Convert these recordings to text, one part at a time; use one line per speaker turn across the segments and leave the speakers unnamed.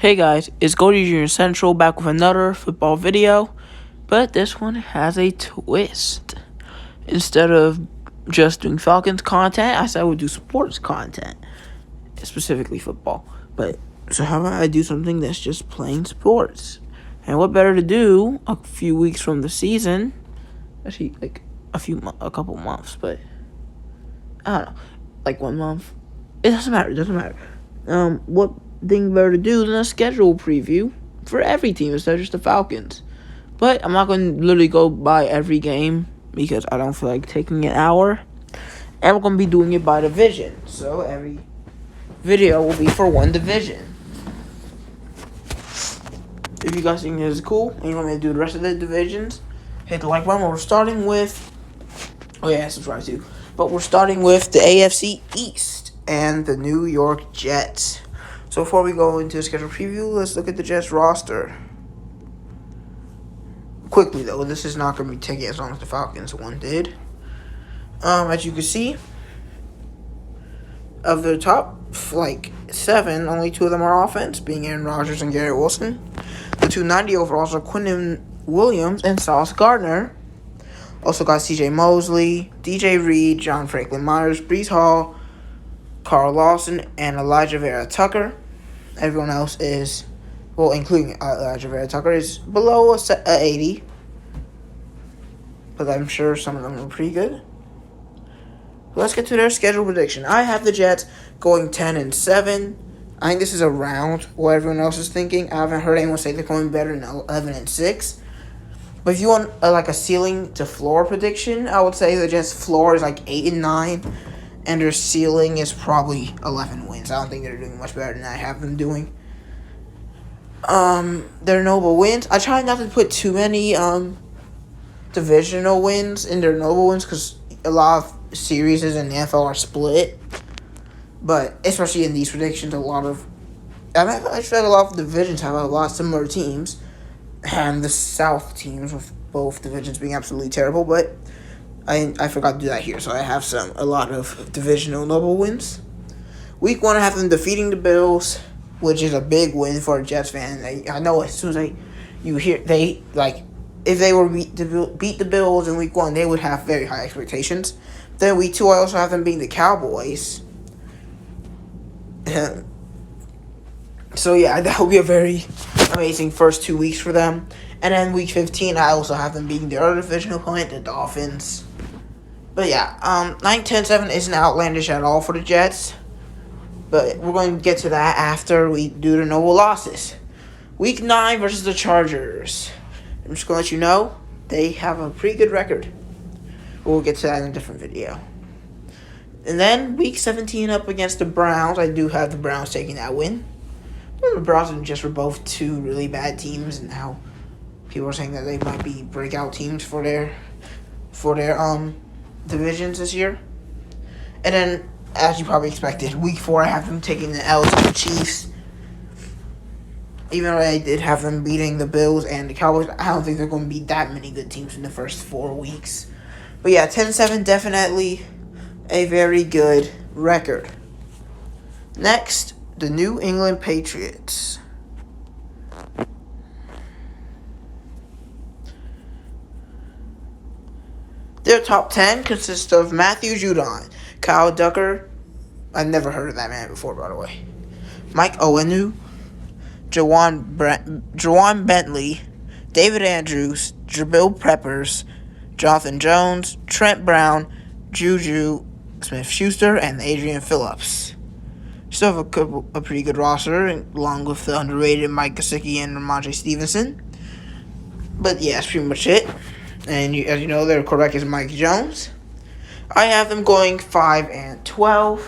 Hey guys, it's Goldie Junior Central back with another football video, but this one has a twist. Instead of just doing Falcons content, I said I would do sports content, specifically football. But so how about I do something that's just plain sports? And what better to do a few weeks from the season? Actually, like a couple months, but I don't know, like 1 month. It doesn't matter. What thing better to do than a schedule preview for every team instead of just the Falcons? But I'm not going to literally go by every game because I don't feel like taking an hour. And we're going to be doing it by division. So every video will be for one division. If you guys think this is cool and you want me to do the rest of the divisions, hit the like button. We're starting with... Oh yeah, subscribe too. But we're starting with the AFC East and the New York Jets. So before we go into the schedule preview, let's look at the Jets roster. Quickly though, this is not going to be taking as long as the Falcons one did. As you can see, of the top seven, only 2 of them are offense, being Aaron Rodgers and Garrett Wilson. The 290 overalls are Quinnen Williams and Sauce Gardner. Also got C.J. Mosley, D.J. Reed, John Franklin Myers, Breece Hall, Carl Lawson, and Elijah Vera Tucker. Everyone else is, well, including Elijah Vera Tucker, is below 80. But I'm sure some of them are pretty good. Let's get to their schedule prediction. I have the Jets going 10-7. I think this is around what everyone else is thinking. I haven't heard anyone say they're going better than 11-6. But if you want a ceiling to floor prediction, I would say the Jets' floor is 8-9. And their ceiling is probably 11 wins. I don't think they're doing much better than I have them doing. Their noble wins. I try not to put too many divisional wins in their noble wins because a lot of series in the NFL are split. But especially in these predictions, I feel like a lot of divisions have a lot of similar teams. And the South teams with both divisions being absolutely terrible, but I forgot to do that here, so I have a lot of divisional noble wins. Week 1, I have them defeating the Bills, which is a big win for a Jets fan. I know as soon as you hear if they were beat the Bills in Week 1, they would have very high expectations. Then Week 2, I also have them beating the Cowboys. So yeah, that will be a very amazing first 2 weeks for them. And then Week 15, I also have them beating their other divisional opponent, the Dolphins. But yeah, 9-10-7 isn't outlandish at all for the Jets. But we're going to get to that after we do the noble losses. Week 9 versus the Chargers. I'm just going to let you know, they have a pretty good record. We'll get to that in a different video. And then Week 17 up against the Browns. I do have the Browns taking that win. The Browns and Jets were both 2 really bad teams, and now people are saying that they might be breakout teams for their divisions this year. And then, as you probably expected, Week 4 I have them taking the L to the Chiefs. Even though I did have them beating the Bills and the Cowboys, I don't think they're going to be that many good teams in the first 4 weeks. But yeah, 10-7 definitely a very good record. Next, the New England Patriots. Their top 10 consists of Matthew Judon, Kyle Ducker, I've never heard of that man before, by the way, Mike Owenu, Jawan Bentley, David Andrews, Jabril Peppers, Jonathan Jones, Trent Brown, Juju Smith-Schuster, and Adrian Phillips. Still have a pretty good roster, along with the underrated Mike Gesicki and Ramondre Stevenson. But yeah, that's pretty much it. And as you know, their quarterback is Mike Jones. I have them going 5-12.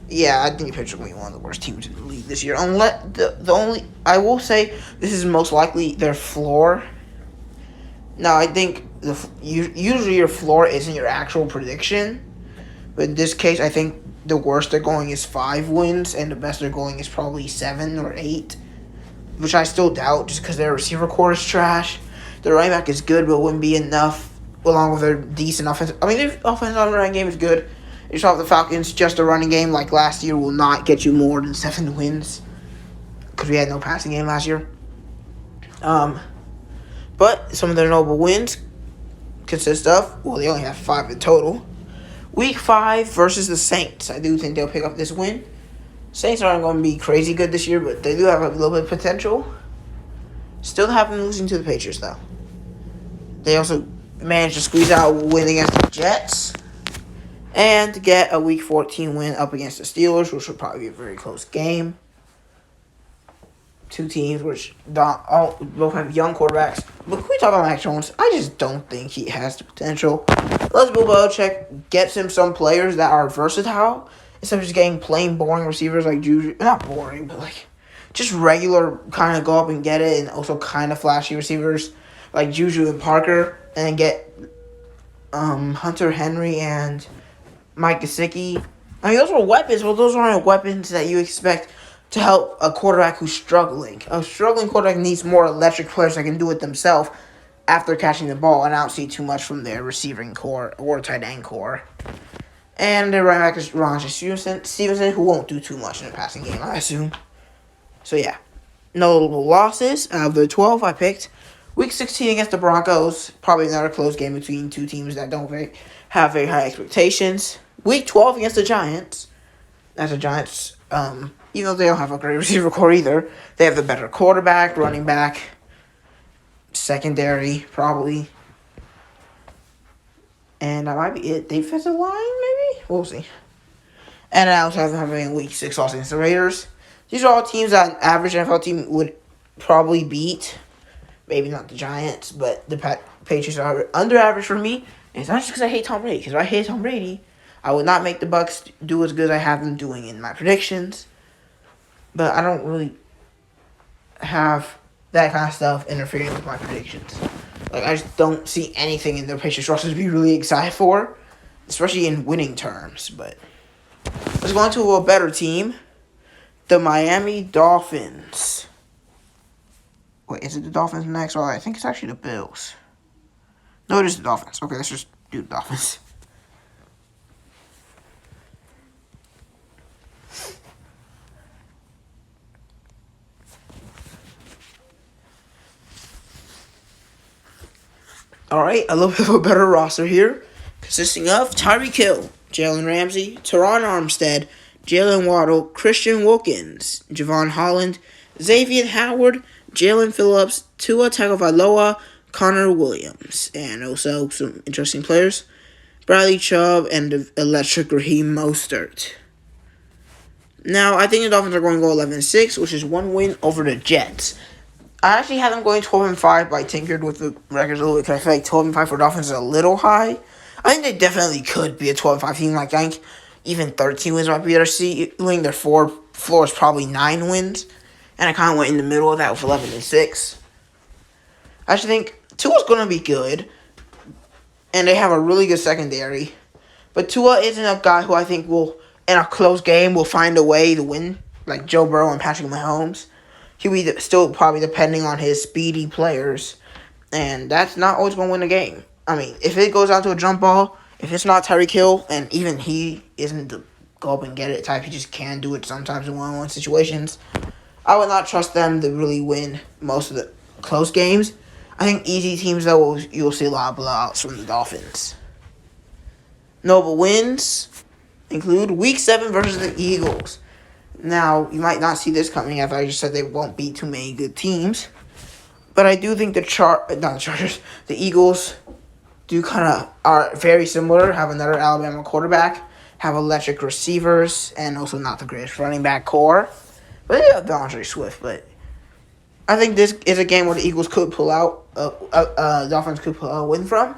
Yeah, I think the Patriots are going to be one of the worst teams in the league this year. I will say this is most likely their floor. Now, I think usually your floor isn't your actual prediction. But in this case, I think the worst they're going is 5 wins, and the best they're going is probably 7 or 8, which I still doubt just because their receiver core is trash. Their running back is good, but wouldn't be enough along with their decent offense. I mean, their offense on the running game is good. You saw the Falcons, just a running game like last year will not get you more than 7 wins. because we had no passing game last year. But some of their notable wins consist of, well, they only have 5 in total. Week 5 versus the Saints. I do think they'll pick up this win. Saints aren't going to be crazy good this year, but they do have a little bit of potential. Still have them losing to the Patriots, though. They also managed to squeeze out a win against the Jets and get a Week 14 win up against the Steelers, which will probably be a very close game. 2 teams which both have young quarterbacks. But can we talk about Mac Jones? I just don't think he has the potential. Unless Bill Belichick gets him some players that are versatile, instead of just getting plain boring receivers like Juju. Not boring, but like just regular kind of go up and get it, and also kind of flashy receivers like Juju and Parker, and then get Hunter Henry and Mike Gesicki. I mean, those were weapons, but those aren't weapons that you expect to help a quarterback who's struggling. A struggling quarterback needs more electric players that can do it themselves after catching the ball, and I don't see too much from their receiving core or tight end core. And their running back is Ronald Stevenson, who won't do too much in the passing game, I assume. So, yeah. Notable losses. Out of the 12 I picked, Week 16 against the Broncos. Probably another close game between 2 teams that don't have very high expectations. Week 12 against the Giants. That's the Giants, even though they don't have a great receiver core either, they have the better quarterback, running back, secondary, probably. And that might be it. Defensive line, maybe? We'll see. And I also have them having Week 6 loss against the Raiders. These are all teams that an average NFL team would probably beat. Maybe not the Giants, but the Patriots are under average for me. And it's not just because I hate Tom Brady. Because if I hate Tom Brady, I would not make the Bucs do as good as I have them doing in my predictions. But I don't really have that kind of stuff interfering with my predictions. Like, I just don't see anything in the Patriots roster to be really excited for, especially in winning terms. But let's go on to a better team, the Miami Dolphins. Wait, is it the Dolphins next? Or I think it's actually the Bills. No, it is the Dolphins. Okay, let's just do the Dolphins. Alright, a little bit of a better roster here, consisting of Tyreek Hill, Jalen Ramsey, Teron Armstead, Jalen Waddle, Christian Wilkins, Javon Holland, Xavier Howard, Jalen Phillips, Tua Tagovailoa, Connor Williams, and also some interesting players, Bradley Chubb and the electric Raheem Mostert. Now, I think the Dolphins are going to go 11-6, which is 1 win over the Jets. I actually had them going 12-5, but I tinkered with the records a little bit because I feel like 12-5 for Dolphins is a little high. I think they definitely could be a 12-5 team. Like, I think even 13 wins might be their ceiling. Their floor is probably 9 wins. And I kind of went in the middle of that with 11-6. I actually think Tua's going to be good. And they have a really good secondary. But Tua isn't a guy who I think will, in a close game, will find a way to win. Like Joe Burrow and Patrick Mahomes. He'll be still probably depending on his speedy players. And that's not always going to win a game. I mean, if it goes out to a jump ball, if it's not Tyreek Hill, and even he isn't the go up and get it type, he just can do it sometimes in one-on-one situations, I would not trust them to really win most of the close games. I think easy teams, though, you'll see a lot of blowouts from the Dolphins. Notable wins include Week 7 versus the Eagles. Now, you might not see this coming after I just said they won't beat too many good teams. But I do think the Eagles do kind of are very similar, have another Alabama quarterback, have electric receivers, and also not the greatest running back core. But they have DeAndre Swift. But I think this is a game where the Eagles could pull out, Dolphins could pull out a win from.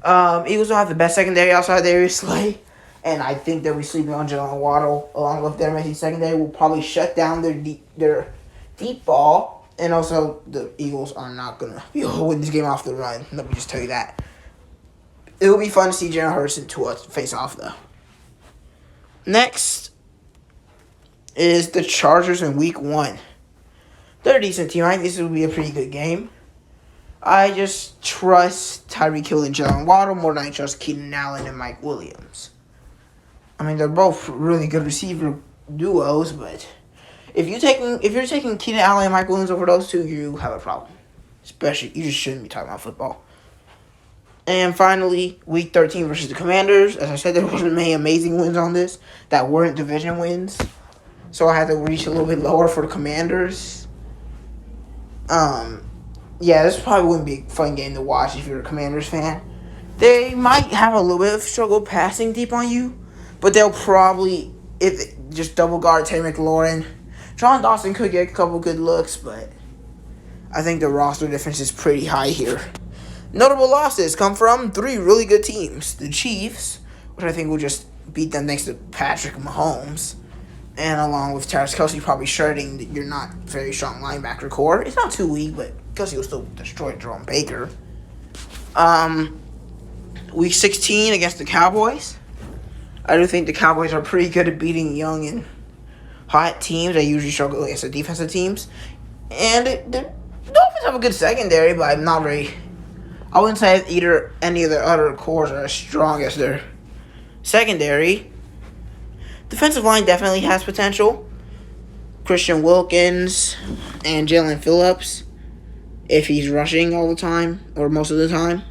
Eagles don't have the best secondary outside Darius Slay. And I think they'll be sleeping on Jalen Waddle, along with their amazing secondary, will probably shut down their deep ball. And also, the Eagles are not going to be able to win this game off the run. Let me just tell you that. It will be fun to see Jalen Hurts and Tua face off, though. Next is the Chargers in Week 1. They're a decent team. I think this will be a pretty good game. I just trust Tyreek Hill and Jalen Waddle more than I trust Keenan Allen and Mike Williams. I mean, they're both really good receiver duos, but If you're taking Keenan Allen and Mike Williams over those two, you have a problem. Especially, you just shouldn't be talking about football. And finally, Week 13 versus the Commanders. As I said, there wasn't many amazing wins on this that weren't division wins. So I had to reach a little bit lower for the Commanders. Yeah, this probably wouldn't be a fun game to watch if you're a Commanders fan. They might have a little bit of struggle passing deep on you, but they'll probably, if just double guard Terry McLaurin. John Dawson could get a couple good looks, but I think the roster difference is pretty high here. Notable losses come from 3 really good teams. The Chiefs, which I think will just beat them thanks to Patrick Mahomes, and along with Travis Kelce probably shredding your not very strong linebacker core. It's not too weak, but Kelce will still destroy Jerome Baker. Week 16 against the Cowboys. I do think the Cowboys are pretty good at beating young and hot teams. They usually struggle against the defensive teams. And the Dolphins have a good secondary, but I'm not very... I wouldn't say any of their other cores are as strong as their secondary. Defensive line definitely has potential. Christian Wilkins and Jalen Phillips, if he's rushing all the time, or most of the time.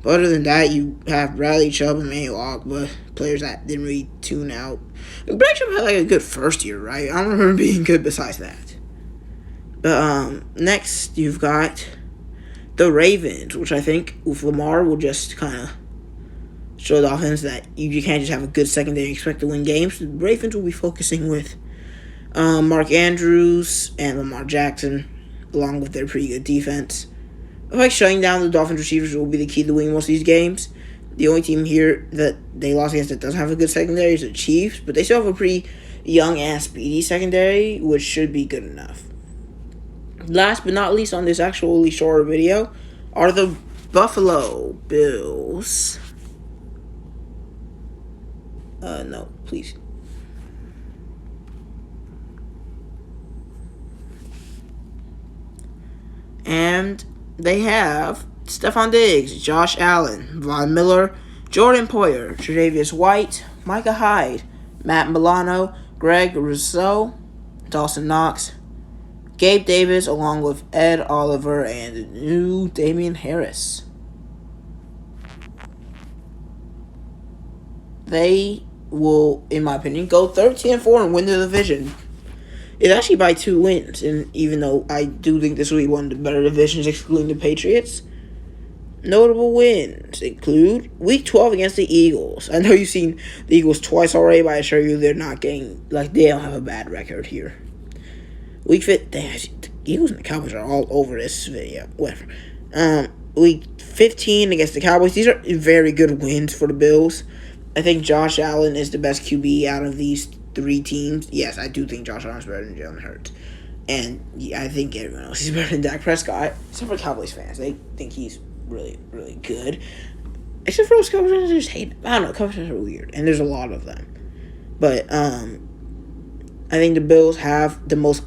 But other than that, you have Bradley Chubb and Emmanuel Ogbah, players that didn't really tune out. Bradley Chubb had like a good first year, right? I don't remember being good besides that. But next, you've got the Ravens, which I think with Lamar will just kind of show the offense that you can't just have a good secondary and expect to win games. The Ravens will be focusing with Mark Andrews and Lamar Jackson, along with their pretty good defense. I like shutting down the Dolphins receivers will be the key to winning most of these games. The only team here that they lost against that doesn't have a good secondary is the Chiefs, but they still have a pretty young and speedy secondary, which should be good enough. Last but not least on this actually shorter video are the Buffalo Bills. No, please. And they have Stephon Diggs, Josh Allen, Von Miller, Jordan Poyer, Tre'Davious White, Micah Hyde, Matt Milano, Greg Rousseau, Dawson Knox, Gabe Davis, along with Ed Oliver and the new Damian Harris. They will, in my opinion, go 13-4 and win the division. It's actually by 2 wins, and even though I do think this will be one of the better divisions, excluding the Patriots, notable wins include Week 12 against the Eagles. I know you've seen the Eagles twice already, but I assure you they're not getting, they don't have a bad record here. Week 15, the Eagles and the Cowboys are all over this video. Whatever. Week 15 against the Cowboys. These are very good wins for the Bills. I think Josh Allen is the best QB out of these 3 teams. Yes, I do think Josh Allen is better than Jalen Hurts. And I think everyone else is better than Dak Prescott. Except for Cowboys fans. They think he's really, really good. Except for those Cowboys fans, they just hate him. I don't know. Cowboys fans are weird. And there's a lot of them. But I think the Bills have the most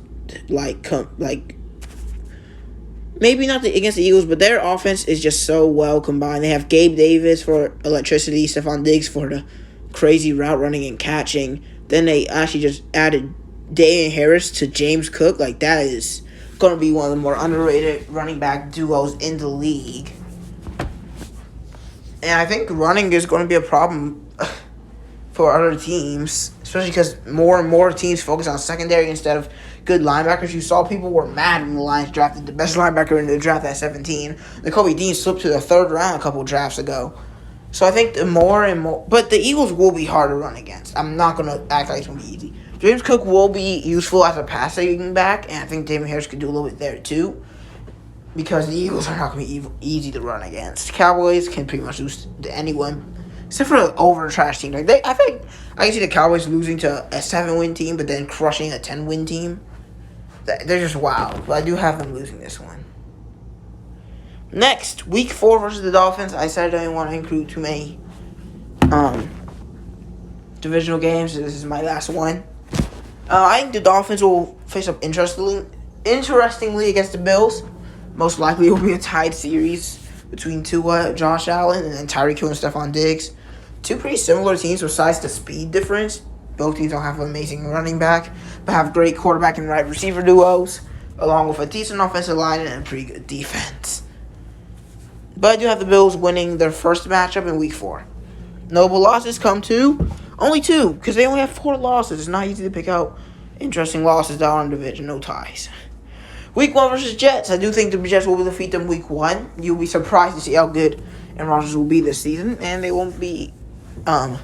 maybe not against the Eagles, but their offense is just so well combined. They have Gabe Davis for electricity, Stephon Diggs for the crazy route running and catching. Then they actually just added Damian Harris to James Cook. That is going to be one of the more underrated running back duos in the league. And I think running is going to be a problem for other teams, especially because more and more teams focus on secondary instead of good linebackers. You saw people were mad when the Lions drafted the best linebacker in the draft at 17. Nakobe Dean slipped to the 3rd round a couple drafts ago. So I think the more and more... But the Eagles will be hard to run against. I'm not going to act like it's going to be easy. James Cook will be useful as a passing back, and I think Damian Harris could do a little bit there too, because the Eagles are not going to be easy to run against. Cowboys can pretty much lose to anyone, except for the over-trash team. I think I can see the Cowboys losing to a 7-win team, but then crushing a 10-win team. They're just wild. But I do have them losing this one. Next, Week 4 versus the Dolphins. I said I didn't want to include too many divisional games. So this is my last one. I think the Dolphins will face up interestingly against the Bills. Most likely it will be a tied series between Tua, Josh Allen, and then Tyreek Hill and Stephon Diggs. 2 pretty similar teams besides the speed difference. Both teams don't have an amazing running back, but have great quarterback and wide receiver duos, along with a decent offensive line and a pretty good defense. But I do have the Bills winning their first matchup in Week 4. Notable losses come to only 2, because they only have 4 losses. It's not easy to pick out interesting losses that are in division, no ties. Week 1 versus Jets. I do think the Jets will defeat them Week 1. You'll be surprised to see how good Aaron Rodgers will be this season, and they won't be. But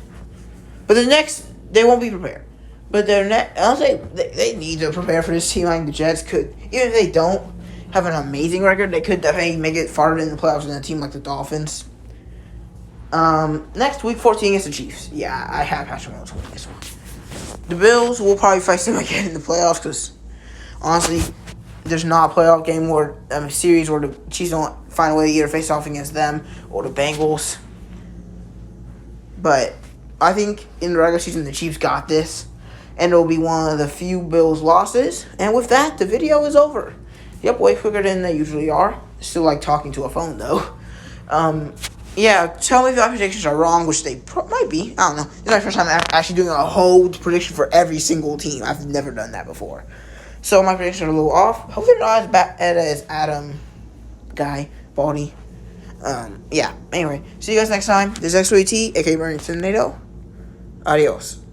the next, they won't be prepared. But I'll say they need to prepare for this team. Like the Jets could, even if they don't have an amazing record, they could definitely make it farther in the playoffs than a team like the Dolphins. Next, Week 14 against the Chiefs. Yeah, I have Patrick Mahomes winning this one. The Bills will probably face them again in the playoffs because, honestly, there's not a playoff game or a series where the Chiefs don't find a way to either face off against them or the Bengals. But I think in the regular season, the Chiefs got this, and it'll be one of the few Bills losses. And with that, the video is over. Yep, way quicker than they usually are. Still like talking to a phone, though. Yeah, tell me if my predictions are wrong, which they might be. I don't know. This is my first time actually doing a whole prediction for every single team. I've never done that before. So my predictions are a little off. Hopefully they're not as bad as Adam guy, Baldy. Yeah, anyway. See you guys next time. This is XYT, aka Burning Tornado. Adios.